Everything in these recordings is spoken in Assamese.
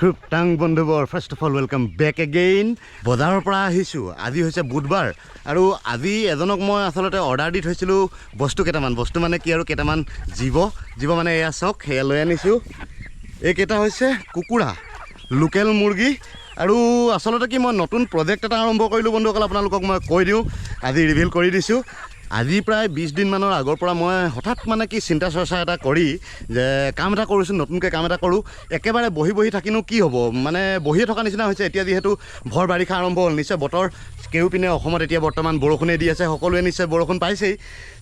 খুবটাং বন্ধুবৰ first of all welcome back again বজাৰৰ পৰা আহিছোঁ আজি হৈছে বুধবাৰ আৰু আজি এজনক মই আচলতে অৰ্ডাৰ দি থৈছিলোঁ বস্তু কেইটামান বস্তু মানে কি আৰু কেইটামান জীৱ মানে এয়া চাওক সেয়া লৈ আনিছোঁ এইকেইটা হৈছে কুকুৰা লোকেল মুৰ্গী আৰু আচলতে কি মই নতুন প্ৰজেক্ট এটা আৰম্ভ কৰিলোঁ বন্ধুসকল আপোনালোকক মই কৈ দিওঁ আজি ৰিভিল কৰি দিছোঁ আজি প্ৰায় 20 দিন মানৰ আগৰ পৰা মই হঠাৎ মানে কি চিন্তা চৰ্চা এটা কৰি যে কাম এটা কৰিছোঁ নতুনকৈ কাম এটা কৰোঁ একেবাৰে বহি থাকিনো কি হ'ব মানে বহিয়ে থকা নিচিনা হৈছে এতিয়া যিহেতু ভৰ বাৰিষা আৰম্ভ হ'ল নিশ্চয় বতৰ কেউপিনে অসমত এতিয়া বৰ্তমান বৰষুণে দি আছে সকলোৱে নিশ্চয় বৰষুণ পাইছেই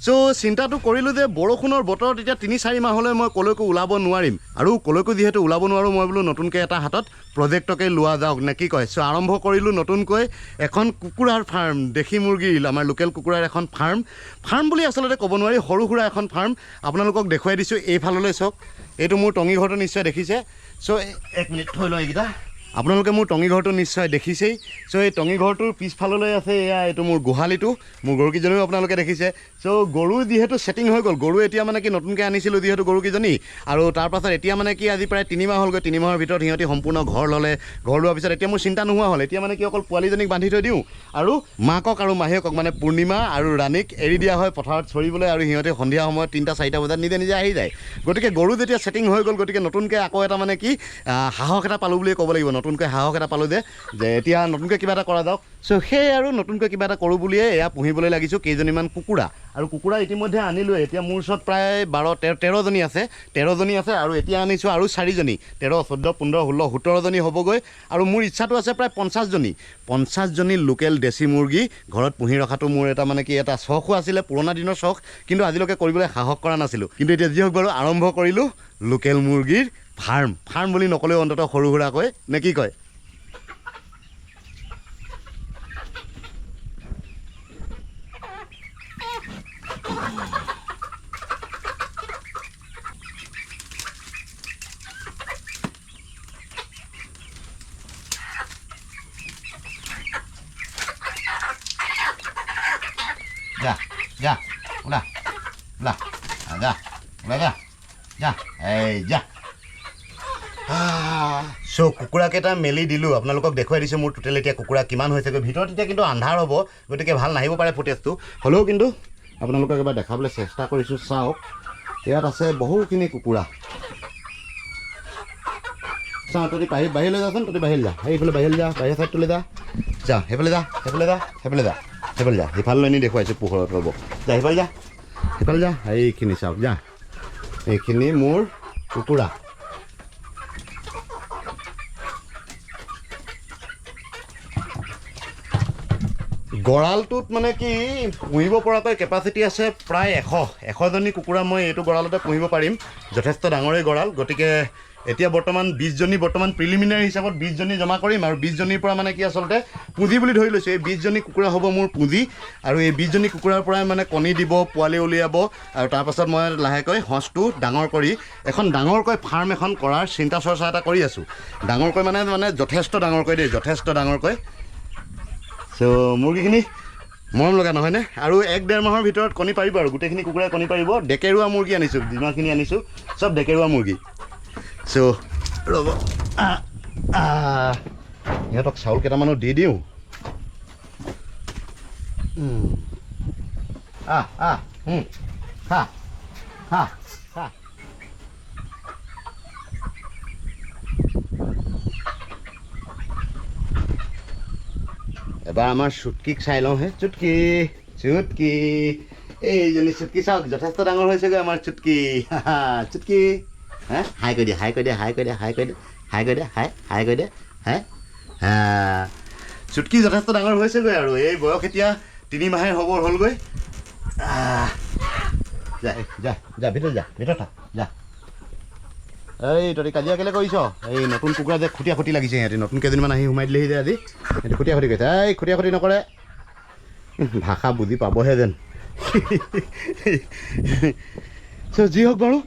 চ' চিন্তাটো কৰিলোঁ যে বৰষুণৰ বতৰত এতিয়া 3-4 মাহলৈ মই কলৈকো ওলাব নোৱাৰিম আৰু কলৈকো যিহেতু ওলাব নোৱাৰোঁ মই বোলো নতুনকৈ এটা হাতত প্ৰজেক্টকে লোৱা যাওক নে কি কয় চ' আৰম্ভ কৰিলোঁ নতুনকৈ এখন কুকুৰাৰ ফাৰ্ম দেশী মুৰ্গী আমাৰ লোকেল কুকুৰাৰ এখন ফাৰ্ম বুলি আচলতে ক'ব নোৱাৰি সৰু সুৰা এখন ফাৰ্ম আপোনালোকক দেখুৱাই দিছোঁ এইফাললৈ চাওক এইটো মোৰ টঙি ঘৰটো নিশ্চয় দেখিছে চ' 1 মিনিট থৈ লওঁ এইকেইটা আপোনালোকে মোৰ টঙি ঘৰটো নিশ্চয় দেখিছেই চ' এই টঙি ঘৰটোৰ পিছফাললৈ আছে এয়া এইটো মোৰ গোহালিটো মোৰ গৰুকেইজনীও আপোনালোকে দেখিছে চ' গৰু যিহেতু ছেটিং হৈ গ'ল গৰু এতিয়া মানে কি নতুনকৈ আনিছিলোঁ যিহেতু গৰুকেইজনী আৰু তাৰপাছত এতিয়া মানে কি আজি প্ৰায় 3 মাহ হ'লগৈ 3 মাহৰ ভিতৰত সিহঁতি সম্পূৰ্ণ ঘৰ ল'লে ঘৰ লোৱাৰ পিছত এতিয়া মোৰ চিন্তা নোহোৱা হ'ল এতিয়া মানে কি অকল পোৱালীজনীক বান্ধি থৈ দিওঁ আৰু মাকক আৰু মাহীয়েকক মানে পূৰ্ণিমা আৰু ৰাণীক এৰি দিয়া হয় পথাৰত চৰিবলৈ আৰু সিহঁতে সন্ধিয়া সময়ত 3-4 বজাত নিজে আহি যায় গতিকে গৰু যেতিয়া ছেটিং হৈ গ'ল গতিকে নতুনকৈ আকৌ এটা মানে কি সাহস এটা পালোঁ বুলিয়ে ক'ব লাগিব নতুনকৈ সাহস এটা পালোঁ যে এতিয়া নতুনকৈ কিবা এটা কৰা যাওক চ' সেই আৰু নতুনকৈ কিবা এটা কৰোঁ বুলিয়ে এয়া পুহিবলৈ লাগিছোঁ কেইজনীমান কুকুৰা আৰু কুকুৰা ইতিমধ্যে আনিলোৱে এতিয়া মোৰ ওচৰত প্ৰায় 12-13জনী আছে 13জনী আছে আৰু এতিয়া আনিছোঁ আৰু 4জনী 13, 14, 15, 16, 17জনী হ'বগৈ আৰু মোৰ ইচ্ছাটো আছে প্ৰায় 50জনী লোকেল দেশী মুৰ্গী ঘৰত পুহি ৰখাটো মোৰ এটা মানে কি এটা চখো আছিলে পুৰণা দিনৰ চখ কিন্তু আজিলৈকে কৰিবলৈ সাহস কৰা নাছিলোঁ কিন্তু এতিয়া যি হওক বাৰু আৰম্ভ কৰিলোঁ লোকেল মুৰ্গীৰ ফাৰ্ম বুলি নকলেও অন্ততঃ সৰু সুৰাকৈ নে কি কয় যা ওলা যা চ' কুকুৰাকেইটা মেলি দিলোঁ আপোনালোকক দেখুৱাই দিছোঁ মোৰ টোটেল এতিয়া কুকুৰা কিমান হৈছেগৈ ভিতৰত এতিয়া কিন্তু আন্ধাৰ হ'ব গতিকে ভাল নাহিব পাৰে ফুটেজটো হ'লেও কিন্তু আপোনালোকক এবাৰ দেখাবলৈ চেষ্টা কৰিছোঁ চাওক ইয়াত আছে বহুখিনি কুকুৰা চাওঁ তহঁতি বাহিৰলৈ যাচোন তহঁতি বাহিৰলৈ যা সেইফালে বাহিৰলৈ যা বাহিৰ চাইডটোলৈ যা সেইফালে যা সিফাললৈ নি দেখুৱাইছোঁ পোহৰত ৰ'ব যা সিফালে যা এইখিনি চাওক যা এইখিনি মোৰ কুকুৰা গঁৰালটোত মানে কি পুহিব পৰাকৈ কেপাচিটি আছে প্ৰায় 100জনী কুকুৰা মই এইটো গঁৰালতে পুহিব পাৰিম যথেষ্ট ডাঙৰেই গঁৰাল গতিকে এতিয়া বৰ্তমান 20জনী বৰ্তমান প্ৰিলিমিনাৰী হিচাপত 20জনী জমা কৰিম আৰু 20জনীৰ পৰা মানে কি আচলতে পুঁজি বুলি ধৰি লৈছোঁ এই 20জনী কুকুৰা হ'ব মোৰ পুঁজি আৰু এই 20জনী কুকুৰাৰ পৰাই মানে কণী দিব পোৱালি উলিয়াব আৰু তাৰপাছত মই লাহেকৈ সঁচটো ডাঙৰ কৰি এখন ডাঙৰকৈ ফাৰ্ম এখন কৰাৰ চিন্তা চৰ্চা এটা কৰি আছোঁ ডাঙৰকৈ মানে যথেষ্ট ডাঙৰকৈ দেই যথেষ্ট ডাঙৰকৈ চ' মুৰ্গীখিনি মৰম লগা নহয়নে আৰু 1-1.5 মাহৰ ভিতৰত কণী পাৰিব আৰু গোটেইখিনি কুকুৰাই কণী পাৰিব ডেকেৰুৱা মুৰ্গী আনিছোঁ যিমানখিনি আনিছোঁ চব ডেকেৰুৱা মুৰ্গী চ' ৰ'ব সিহঁতক চাউল কেইটামানো দি দিওঁ এবাৰ আমাৰ চুটকিক চাই লওঁহে চুটকি এইজনী চুটকি চাওক যথেষ্ট ডাঙৰ হৈছেগৈ আমাৰ চুটকি হাই কৈ দে চুটকি যথেষ্ট ডাঙৰ হৈছেগৈ আৰু এই বয়স এতিয়া 3 মাহে হ'লগৈ যা ভিতৰত থাক যা এই তহঁতি কাজিয়া কেলৈ কৰিছ এই নতুন কুকুৰা যে খুটি লাগিছে সিহঁতি নতুন কেইজনীমান আহি সোমাই দিলেহি যে আজি সিহঁতি খুটি কৈছে এই খুটি নকৰে ভাষা বুজি পাবহে যেন চ' যি হওক বাৰু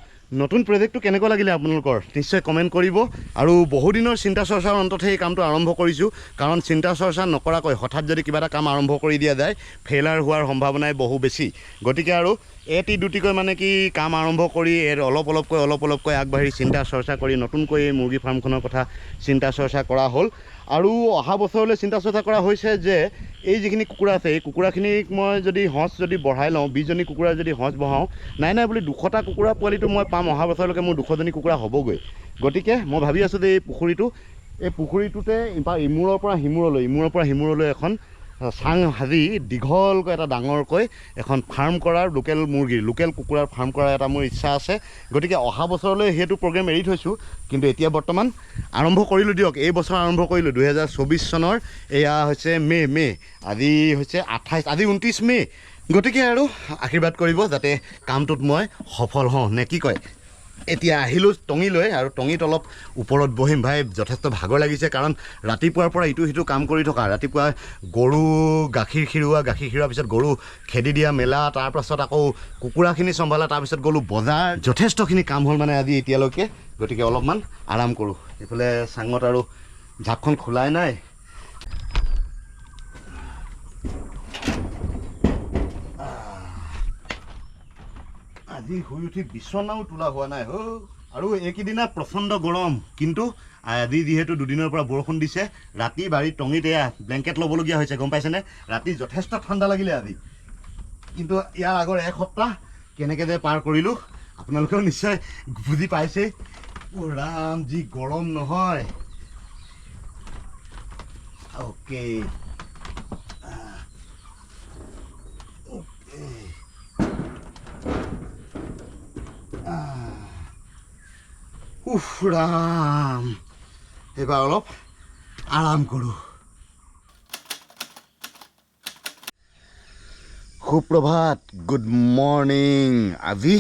নতুন প্ৰজেক্টটো কেনেকুৱা লাগিলে আপোনালোকৰ নিশ্চয় কমেণ্ট কৰিব আৰু বহুদিনৰ চিন্তা চৰ্চাৰ অন্ততহে এই কামটো আৰম্ভ কৰিছোঁ কাৰণ চিন্তা চৰ্চা নকৰাকৈ হঠাৎ যদি কিবা এটা কাম আৰম্ভ কৰি দিয়া যায় ফেইলাৰ হোৱাৰ সম্ভাৱনাই বহু বেছি গতিকে আৰু এটি দুটিকৈ মানে কি কাম আৰম্ভ কৰি অলপ অলপকৈ আগবাঢ়ি চিন্তা চৰ্চা কৰি নতুনকৈ এই মুৰ্গী ফাৰ্মখনৰ কথা চিন্তা চৰ্চা কৰা হ'ল আৰু অহা বছৰলৈ চিন্তা চৰ্চা কৰা হৈছে যে এই যিখিনি কুকুৰা আছে এই কুকুৰাখিনিক মই যদি সঁচ যদি বঢ়াই লওঁ 20জনী কুকুৰা যদি সঁচ বঢ়াওঁ নাই বুলি 200টা কুকুৰা পোৱালিটো মই পাম অহা বছৰলৈকে মোৰ 200জনী কুকুৰা হ'বগৈ গতিকে মই ভাবি আছোঁ যে এই পুখুৰীটোতে ইমূৰৰ পৰা সিমূৰলৈ এখন চাং সাজি দীঘলকৈ এটা ডাঙৰকৈ এখন ফাৰ্ম কৰাৰ লোকেল কুকুৰাৰ ফাৰ্ম কৰাৰ এটা মোৰ ইচ্ছা আছে গতিকে অহা বছৰলৈ সেইটো প্ৰগ্ৰেম এৰি থৈছোঁ কিন্তু এতিয়া বৰ্তমান আৰম্ভ কৰিলোঁ দিয়ক এই বছৰ আৰম্ভ কৰিলোঁ 2024 চনৰ এয়া হৈছে মে' আজি হৈছে 28 আজি 29 মে' গতিকে আৰু আশীৰ্বাদ কৰিব যাতে কামটোত মই সফল হওঁ নে কি কয় এতিয়া আহিলোঁ টঙিলৈ আৰু টঙিত অলপ ওপৰত বহিম ভাই যথেষ্ট ভাগৰ লাগিছে কাৰণ ৰাতিপুৱাৰ পৰা ইটো সিটো কাম কৰি থকা ৰাতিপুৱা গৰু গাখীৰ খিৰোৱাৰ পিছত গৰু খেদি দিয়া মেলা তাৰপাছত আকৌ কুকুৰাখিনি চম্ভালা তাৰপিছত গ'লোঁ বজাৰ যথেষ্টখিনি কাম হ'ল মানে আজি এতিয়ালৈকে গতিকে অলপমান আৰাম কৰোঁ এইফালে চাঙত আৰু ঝাপখন খোলাই নাই আজি শুই উঠি বিচনাও তোলা হোৱা নাই আৰু এইকেইদিনা প্ৰচণ্ড গৰম কিন্তু আজি যিহেতু দুদিনৰ পৰা বৰষুণ দিছে ৰাতি বাৰীত টঙিত এয়া ব্লেংকেট ল'বলগীয়া হৈছে গম পাইছেনে ৰাতি যথেষ্ট ঠাণ্ডা লাগিলে আজি কিন্তু ইয়াৰ আগৰ এসপ্তাহ কেনেকৈ যে পাৰ কৰিলোঁ আপোনালোকেও নিশ্চয় বুজি পাইছে ৰাম যি গৰম নহয় অ'কে ৰাম এইবাৰ অলপ আৰাম কৰোঁ সুপ্ৰভাত গুড মৰ্ণিং আজি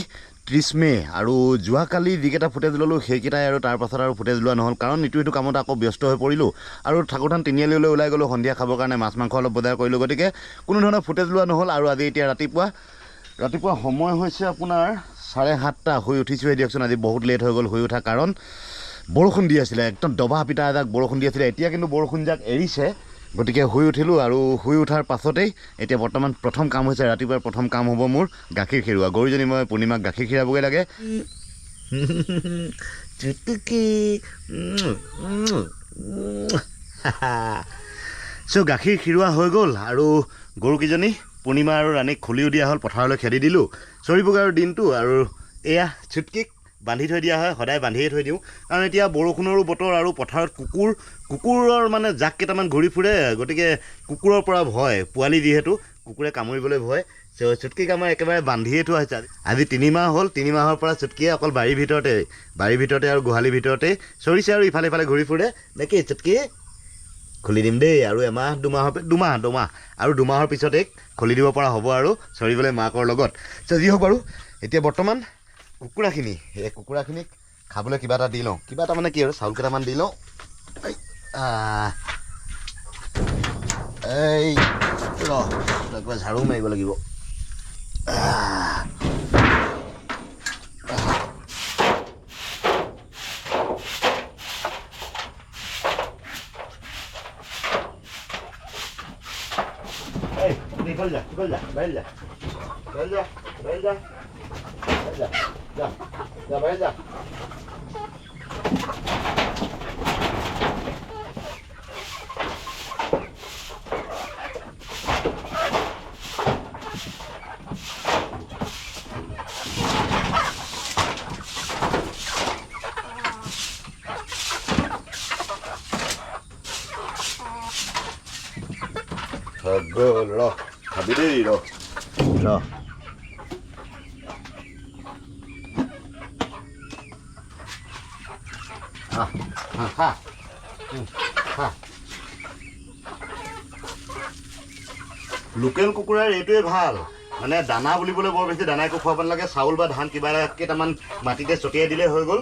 30 মে' আৰু যোৱাকালি যিকেইটা ফুটেজ ল'লোঁ সেইকেইটাই আৰু তাৰপাছত আৰু ফুটেজ লোৱা নহ'ল কাৰণ ইটো কামত আকৌ ব্যস্ত হৈ পৰিলোঁ আৰু ঠাকুৰধান তিনিআলিলৈ ওলাই গ'লোঁ সন্ধিয়া খাবৰ কাৰণে মাছ মাংস অলপ বজাৰ কৰিলোঁ গতিকে কোনো ধৰণৰ ফুটেজ লোৱা নহ'ল আৰু আজি এতিয়া ৰাতিপুৱা সময় হৈছে আপোনাৰ 7:30 শুই উঠিছোঁহে দিয়কচোন আজি বহুত লেট হৈ গ'ল শুই উঠা কাৰণ বৰষুণ দি আছিলে একদম দবা পিটা এজাক বৰষুণ দি আছিলে এতিয়া কিন্তু বৰষুণজাক এৰিছে গতিকে শুই উঠিলোঁ আৰু শুই উঠাৰ পাছতেই এতিয়া বৰ্তমান প্ৰথম কাম হৈছে ৰাতিপুৱাৰ প্ৰথম কাম হ'ব মোৰ গাখীৰ খিৰোৱা গৰুজনী মই পূৰ্ণিমাক গাখীৰ খিৰাবগৈ লাগে চ' গাখীৰ খিৰোৱা হৈ গ'ল আৰু গৰুকেইজনী পূৰ্ণিমা আৰু ৰাণীক খুলিও দিয়া হ'ল পথাৰলৈ খেদি দিলোঁ চৰিবগৈ আৰু দিনটো আৰু এয়া চুটকিক বান্ধি থৈ দিয়া হয় সদায় বান্ধিয়ে থৈ দিওঁ কাৰণ এতিয়া বৰষুণৰো বতৰ আৰু পথাৰত কুকুৰৰ মানে জাক কেইটামান ঘূৰি ফুৰে গতিকে কুকুৰৰ পৰা ভয় পোৱালি যিহেতু কুকুৰে কামুৰিবলৈ ভয় চ' চুটকিক আমাৰ একেবাৰে বান্ধিয়ে থোৱা হৈছে আজি 3 মাহ হ'ল 3 মাহৰ পৰা চুটকিয়ে অকল বাৰীৰ ভিতৰতে আৰু গোহালিৰ ভিতৰতে চৰিছে আৰু ইফালে ঘূৰি ফুৰে নেকি চুটকি খুলি দিম দেই আৰু দুমাহ আৰু দুমাহৰ পিছতে খুলি দিব পৰা হ'ব আৰু চৰিবলৈ মাকৰ লগত চ' যি হওক বাৰু এতিয়া বৰ্তমান কুকুৰাখিনিক খাবলৈ কিবা এটা দি লওঁ কিবা এটা মানে কি আৰু চাউল কেইটামান দি লওঁ এই কিবা ঝাৰু মাৰিব লাগিব যা খাবি দেই ৰ লোকেল কুকুৰাৰ এইটোৱে ভাল মানে দানা বুলিবলৈ বৰ বেছি দানা একো খুৱাব নালাগে চাউল বা ধান কিবা কেইটামান মাটিতে ছটিয়াই দিলে হৈ গ'ল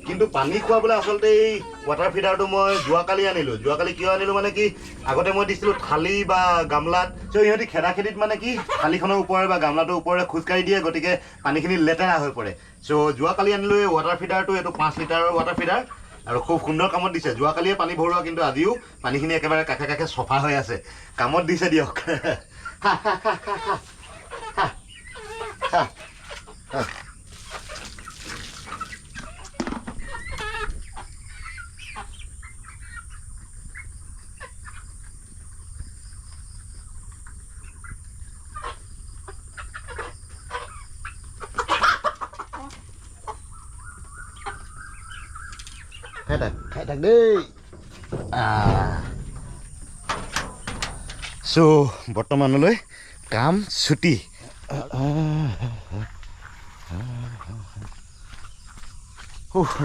কিন্তু পানী খুৱাবলৈ আচলতে এই ৱাটাৰ ফিডাৰটো মই যোৱাকালি কিয় আনিলোঁ মানে কি আগতে মই দিছিলোঁ থালি বা গামলাত চ' ইহঁতি খেদিত মানে কি থালিখনৰ ওপৰে বা গামলাটোৰ ওপৰে খোজকাঢ়ি দিয়ে গতিকে পানীখিনি লেতেৰা হৈ পৰে চ' যোৱাকালি আনিলোঁ এই ৱাটাৰ ফিডাৰটো এইটো 5 লিটাৰৰ ৱাটাৰ ফিডাৰ আৰু খুব সুন্দৰ কামত দিছে যোৱাকালিয়ে পানী ভৰোৱা কিন্তু আজিও পানীখিনি একেবাৰে কাষে চফা হৈ আছে কামত দিছে দিয়ক খাই থাক দেই চ' বৰ্তমানলৈ কাম ছুটি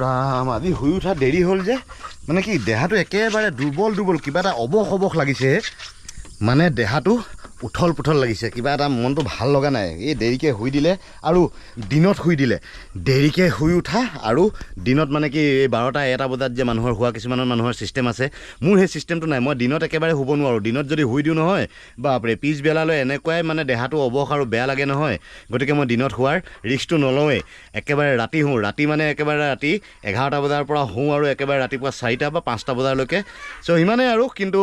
ৰাম আজি শুই উঠা দেৰি হ'ল যে মানে কি দেহাটো একেবাৰে দুৰ্বল কিবা এটা অৱস লাগিছে মানে দেহাটো উঠল পুথল লাগিছে কিবা এটা মনটো ভাল লগা নাই এই দেৰিকৈ শুই দিলে আৰু দিনত শুই দিলে দেৰিকৈ শুই উঠা আৰু দিনত মানে কি এই 12টা 1টা বজাত যে মানুহৰ শুৱা কিছুমানৰ মানুহৰ ছিষ্টেম আছে মোৰ সেই ছিষ্টেমটো নাই মই দিনত একেবাৰে শুব নোৱাৰোঁ দিনত যদি শুই দিওঁ নহয় বাপৰে পিছবেলালৈ এনেকুৱাই মানে দেহাটো অৱস আৰু বেয়া লাগে নহয় গতিকে মই দিনত শুৱাৰ ৰিস্কটো নলওঁৱেই একেবাৰে ৰাতি শুওঁ ৰাতি মানে একেবাৰে ৰাতি 11টা বজাৰ পৰা শুওঁ আৰু একেবাৰে ৰাতিপুৱা 4টা বা 5টা বজালৈকে চ' সিমানেই আৰু কিন্তু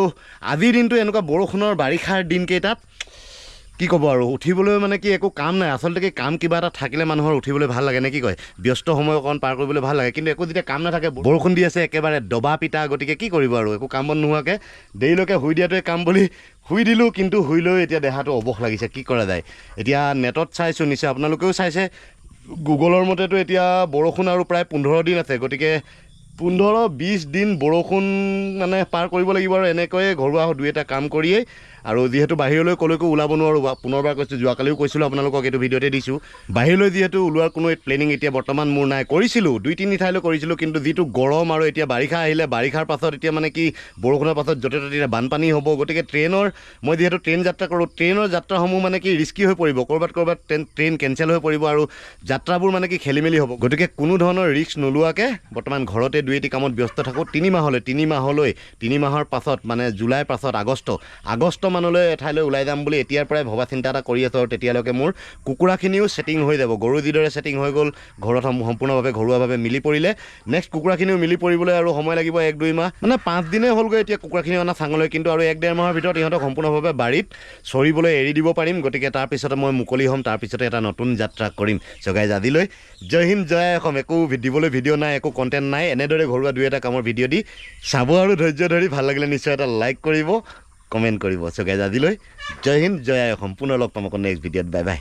আজিৰ দিনটো এনেকুৱা বৰষুণৰ বাৰিষাৰ দিনকেইটাত কি ক'ব আৰু উঠিবলৈ মানে কি একো কাম নাই আচলতে কি কাম কিবা এটা থাকিলে মানুহৰ উঠিবলৈ ভাল লাগে নে কি কয় ব্যস্ত সময় অকণ পাৰ কৰিবলৈ ভাল লাগে কিন্তু একো যেতিয়া কাম নাথাকে বৰষুণ দি আছে একেবাৰে দবা পিটা গতিকে কি কৰিব আৰু একো কাম বন নোহোৱাকৈ দেৰিলৈকে শুই দিয়াটোৱে কাম বুলি শুই দিলোঁ কিন্তু শুই লৈ এতিয়া দেহাটো অৱস লাগিছে কি কৰা যায় এতিয়া নেটত চাইছোঁ নিশ্চয় আপোনালোকেও চাইছে গুগলৰ মতেতো এতিয়া বৰষুণ আৰু প্ৰায় 15 দিন আছে গতিকে 15-20 দিন বৰষুণ মানে পাৰ কৰিব লাগিব আৰু এনেকৈয়ে ঘৰুৱা 2-এটা কাম কৰিয়েই আৰু যিহেতু বাহিৰলৈ ক'লৈকো ওলাব নোৱাৰোঁ পুনৰবাৰ কৈছোঁ যোৱাকালিও কৈছিলোঁ আপোনালোকক এইটো ভিডিঅ'তে দিছোঁ বাহিৰলৈ যিহেতু ওলোৱাৰ কোনো প্লেনিং এতিয়া বৰ্তমান মোৰ নাই কৰিছিলোঁ 2-3 ঠাইলৈ কৰিছিলোঁ কিন্তু যিটো গৰম আৰু এতিয়া বাৰিষা আহিলে বাৰিষাৰ পাছত এতিয়া মানে কি বৰষুণৰ পাছত য'তে ত'তে বানপানী হ'ব গতিকে মই যিহেতু ট্ৰেইন যাত্ৰা কৰোঁ ট্ৰেইনৰ যাত্ৰাসমূহ মানে কি ৰিস্কি হৈ পৰিব ক'ৰবাত ট্ৰেইন কেঞ্চেল হৈ পৰিব আৰু যাত্ৰাবোৰ মানে কি খেলি মেলি হ'ব গতিকে কোনো ধৰণৰ ৰিস্ক নোলোৱাকৈ বৰ্তমান ঘৰতে 2-এটি কামত ব্যস্ত থাকোঁ 3 মাহৰ পাছত মানে জুলাইৰ পাছত আগষ্ট মানলৈ এঠাইলৈ ওলাই যাম বুলি এতিয়াৰ পৰাই ভবা চিন্তা এটা কৰি আছোঁ আৰু তেতিয়ালৈকে মোৰ কুকুৰাখিনিও ছেটিং হৈ যাব গৰু যিদৰে ছেটিং হৈ গ'ল ঘৰত সম্পূৰ্ণভাৱে ঘৰুৱাভাৱে মিলি পৰিলে নেক্সট কুকুৰাখিনিও মিলি পৰিবলৈ আৰু সময় লাগিব 1-2 মাহ মানে 5 দিনেই হ'লগৈ এতিয়া কুকুৰাখিনি অনা চাঙলৈ কিন্তু আৰু 1-1.5 মাহৰ ভিতৰত ইহঁতক সম্পূৰ্ণভাৱে বাৰীত চৰিবলৈ এৰি দিব পাৰিম গতিকে তাৰপিছতে মই মুকলি হ'ম তাৰপিছতে এটা নতুন যাত্ৰা কৰিম চ' গাইজ আজিলৈ জয় হিন্দ জয় অসম একো দিবলৈ ভিডিঅ' নাই একো কণ্টেণ্ট নাই এনেদৰে ঘৰুৱা 2-এটা কামৰ ভিডিঅ' দি চাব আৰু ধৈৰ্য ধৰি ভাল লাগিলে নিশ্চয় এটা লাইক কৰিব কমেণ্ট কৰিব চ' গাইজ আজিলৈ জয় হিন্দ জয় অসম পুনৰ লগ পাম আকৌ নেক্সট ভিডিঅ'ত বাই বাই